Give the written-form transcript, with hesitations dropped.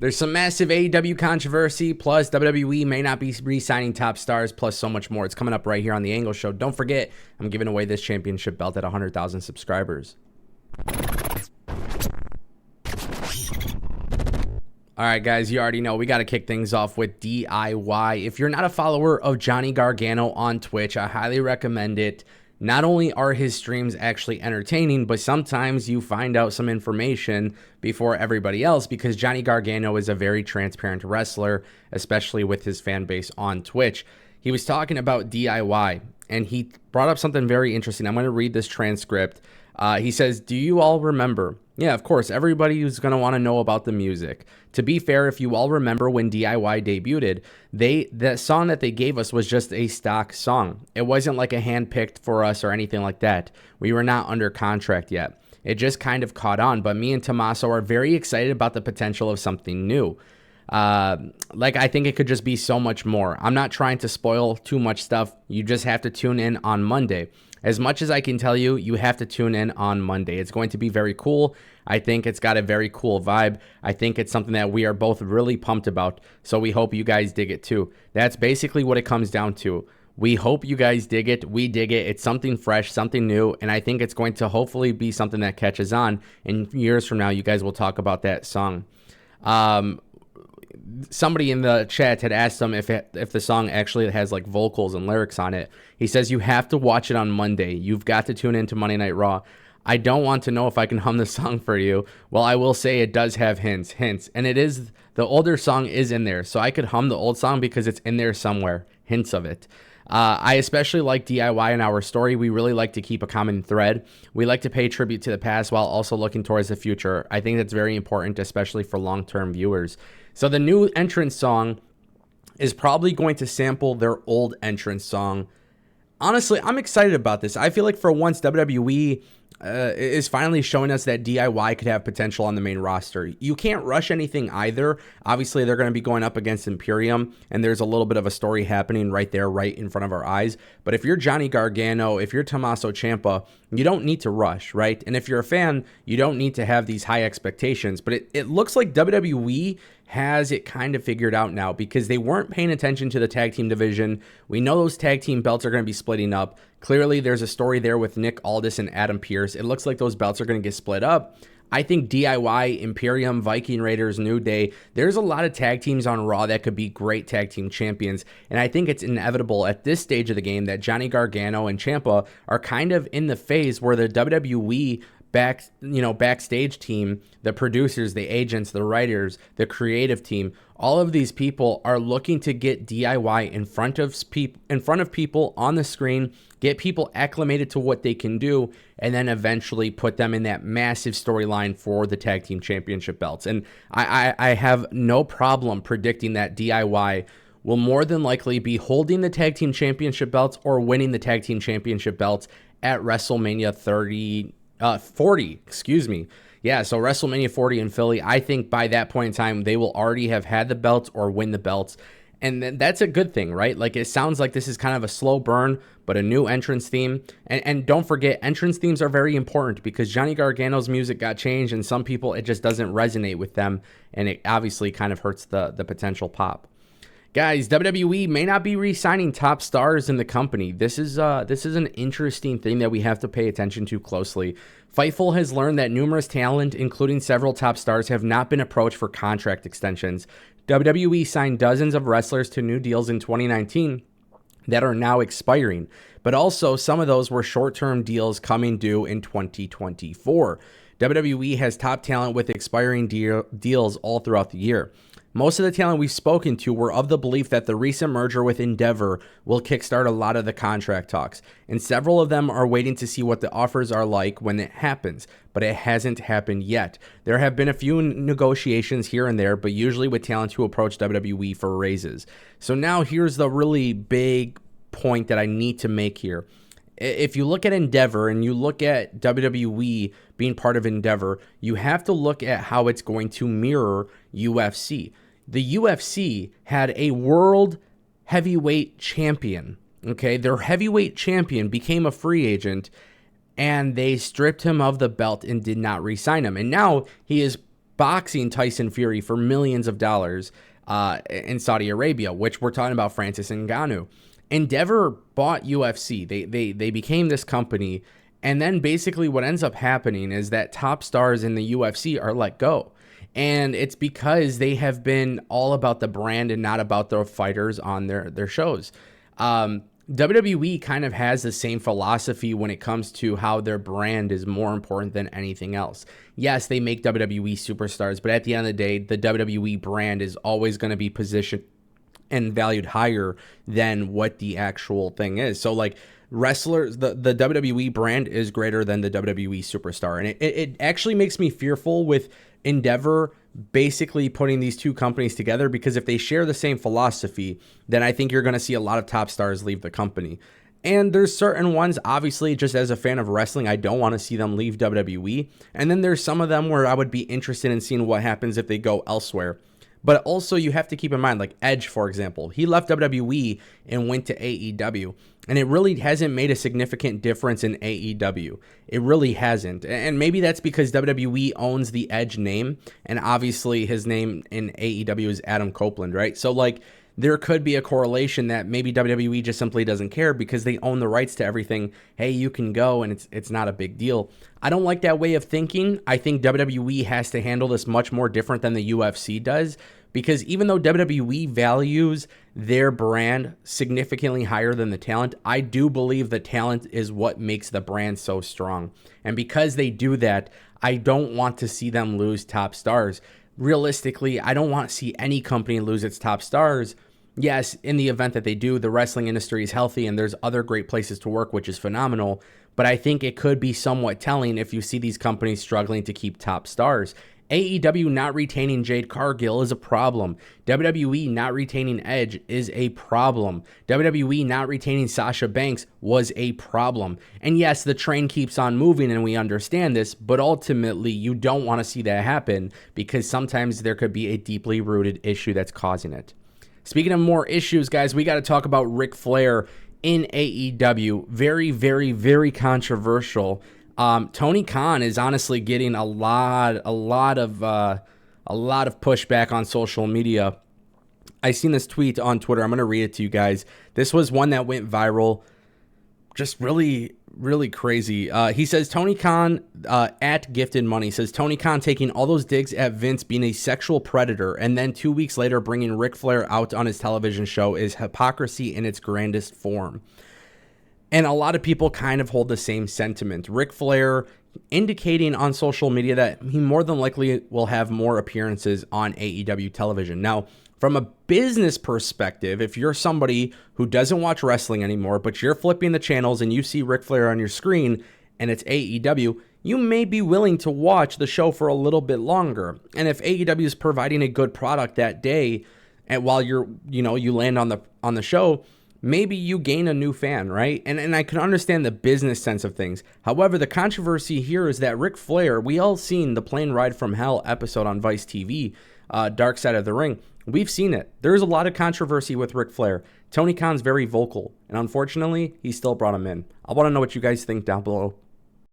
There's some massive AEW controversy, plus WWE may not be re-signing top stars, plus so much more. It's coming up right here on The Angle Show. Don't forget, I'm giving away this championship belt at 100,000 subscribers. All right, guys, you already know we got to kick things off with DIY. If you're not a follower of Johnny Gargano on Twitch, I highly recommend it. Not only are his streams actually entertaining, but sometimes you find out some information before everybody else because Johnny Gargano is a very transparent wrestler, especially with his fan base on Twitch. He was talking about DIY, and he brought up something very interesting. I'm going to read this transcript. He says, "Do you all remember?" Yeah, of course, everybody who's going to want to know about the music. To be fair, if you all remember when DIY debuted, the song that they gave us was just a stock song. It wasn't like a hand-picked for us or anything like that. We were not under contract yet. It just kind of caught on, but me and Tommaso are very excited about the potential of something new. I think it could just be so much more. I'm not trying to spoil too much stuff. You just have to tune in on Monday. As much as I can tell you, you have to tune in on Monday. It's going to be very cool. I think it's got a very cool vibe. I think it's something that we are both really pumped about. So we hope you guys dig it too. That's basically what it comes down to. We hope you guys dig it. We dig it. It's something fresh, something new. And I think it's going to hopefully be something that catches on. And years from now, you guys will talk about that song. Somebody in the chat had asked him if the song actually has like vocals and lyrics on it. He says you have to watch it on Monday. You've got to tune into Monday Night Raw. I don't want to know if I can hum the song for you. Well, I will say it does have hints, and it is, the older song is in there, so I could hum the old song because it's in there somewhere, hints of it. I especially like DIY in our story. We really like to keep a common thread. We like to pay tribute to the past while also looking towards the future. I think that's very important, especially for long-term viewers. So the new entrance song is probably going to sample their old entrance song. Honestly, I'm excited about this. I feel like for once WWE is finally showing us that DIY could have potential on the main roster. You can't rush anything either. Obviously, they're going to be going up against Imperium, and there's a little bit of a story happening right there, right in front of our eyes. But if you're Johnny Gargano, if you're Tommaso Ciampa, you don't need to rush, right? And if you're a fan, you don't need to have these high expectations. But it looks like WWE has it kind of figured out now because they weren't paying attention to the tag team division. We know those tag team belts are going to be splitting up. Clearly, there's a story there with Nick Aldis and Adam Pearce. It looks like those belts are going to get split up. I think DIY, Imperium, Viking Raiders, New Day, there's a lot of tag teams on Raw that could be great tag team champions. And I think it's inevitable at this stage of the game that Johnny Gargano and Ciampa are kind of in the phase where the WWE backstage team, the producers, the agents, the writers, the creative team, all of these people are looking to get DIY in front of people on the screen, get people acclimated to what they can do, and then eventually put them in that massive storyline for the tag team championship belts. And I have no problem predicting that DIY will more than likely be holding the tag team championship belts or winning the tag team championship belts at WrestleMania 40, excuse me. Yeah, so WrestleMania 40 in Philly, I think by that point in time, they will already have had the belts or win the belts. And that's a good thing, right? Like, it sounds like this is kind of a slow burn, but a new entrance theme. And don't forget, entrance themes are very important because Johnny Gargano's music got changed, and some people, it just doesn't resonate with them, and it obviously kind of hurts the potential pop. Guys, WWE may not be re-signing top stars in the company. This is an interesting thing that we have to pay attention to closely. Fightful has learned that numerous talent, including several top stars, have not been approached for contract extensions. WWE signed dozens of wrestlers to new deals in 2019 that are now expiring, but also some of those were short-term deals coming due in 2024. WWE has top talent with expiring deals all throughout the year. Most of the talent we've spoken to were of the belief that the recent merger with Endeavor will kickstart a lot of the contract talks, and several of them are waiting to see what the offers are like when it happens, but it hasn't happened yet. There have been a few negotiations here and there, but usually with talent who approach WWE for raises. So now here's the really big point that I need to make here. If you look at Endeavor and you look at WWE being part of Endeavor, you have to look at how it's going to mirror UFC. The UFC had a world heavyweight champion, okay? Their heavyweight champion became a free agent, and they stripped him of the belt and did not re-sign him. And now he is boxing Tyson Fury for millions of dollars in Saudi Arabia, which we're talking about Francis Ngannou. Endeavor bought UFC. They became this company, and then basically what ends up happening is that top stars in the UFC are let go. And it's because they have been all about the brand and not about the fighters on their shows. WWE kind of has the same philosophy when it comes to how their brand is more important than anything else. Yes, they make WWE superstars, but at the end of the day, the WWE brand is always going to be positioned and valued higher than what the actual thing is. So like wrestlers, the WWE brand is greater than the WWE superstar. And it actually makes me fearful with Endeavor basically putting these two companies together, because if they share the same philosophy, then I think you're going to see a lot of top stars leave the company. And there's certain ones, obviously, just as a fan of wrestling, I don't want to see them leave WWE. And then there's some of them where I would be interested in seeing what happens if they go elsewhere. But also you have to keep in mind, like Edge, for example, he left WWE and went to AEW, and it really hasn't made a significant difference in AEW. It really hasn't. And maybe that's because WWE owns the Edge name, and obviously his name in AEW is Adam Copeland, right? So like there could be a correlation that maybe WWE just simply doesn't care because they own the rights to everything. Hey, you can go, and it's not a big deal. I don't like that way of thinking. I think WWE has to handle this much more different than the UFC does, because even though WWE values their brand significantly higher than the talent, I do believe the talent is what makes the brand so strong. And because they do that, I don't want to see them lose top stars. Realistically, I don't want to see any company lose its top stars. Yes, in the event that they do, the wrestling industry is healthy and there's other great places to work, which is phenomenal. But I think it could be somewhat telling if you see these companies struggling to keep top stars. AEW not retaining Jade Cargill is a problem. WWE not retaining Edge is a problem. WWE not retaining Sasha Banks was a problem. And yes, the train keeps on moving and we understand this, but ultimately you don't want to see that happen because sometimes there could be a deeply rooted issue that's causing it. Speaking of more issues, guys, we got to talk about Ric Flair in AEW. Very, very, very controversial. Tony Khan is honestly getting a lot of pushback on social media. I seen this tweet on Twitter. I'm going to read it to you guys. This was one that went viral. Just really, really crazy. He says, Tony Khan, at Gifted Money, says, Tony Khan taking all those digs at Vince being a sexual predator and then 2 weeks later bringing Ric Flair out on his television show is hypocrisy in its grandest form. And a lot of people kind of hold the same sentiment. Ric Flair indicating on social media that he more than likely will have more appearances on AEW television. Now, from a business perspective, if you're somebody who doesn't watch wrestling anymore, but you're flipping the channels and you see Ric Flair on your screen and it's AEW, you may be willing to watch the show for a little bit longer. And if AEW is providing a good product that day, and while you land on the show, maybe you gain a new fan, right? And I can understand the business sense of things. However, the controversy here is that Ric Flair, we all seen the Plane Ride from Hell episode on Vice TV, Dark Side of the Ring. We've seen it. There's a lot of controversy with Ric Flair. Tony Khan's very vocal, and unfortunately, he still brought him in. I want to know what you guys think down below.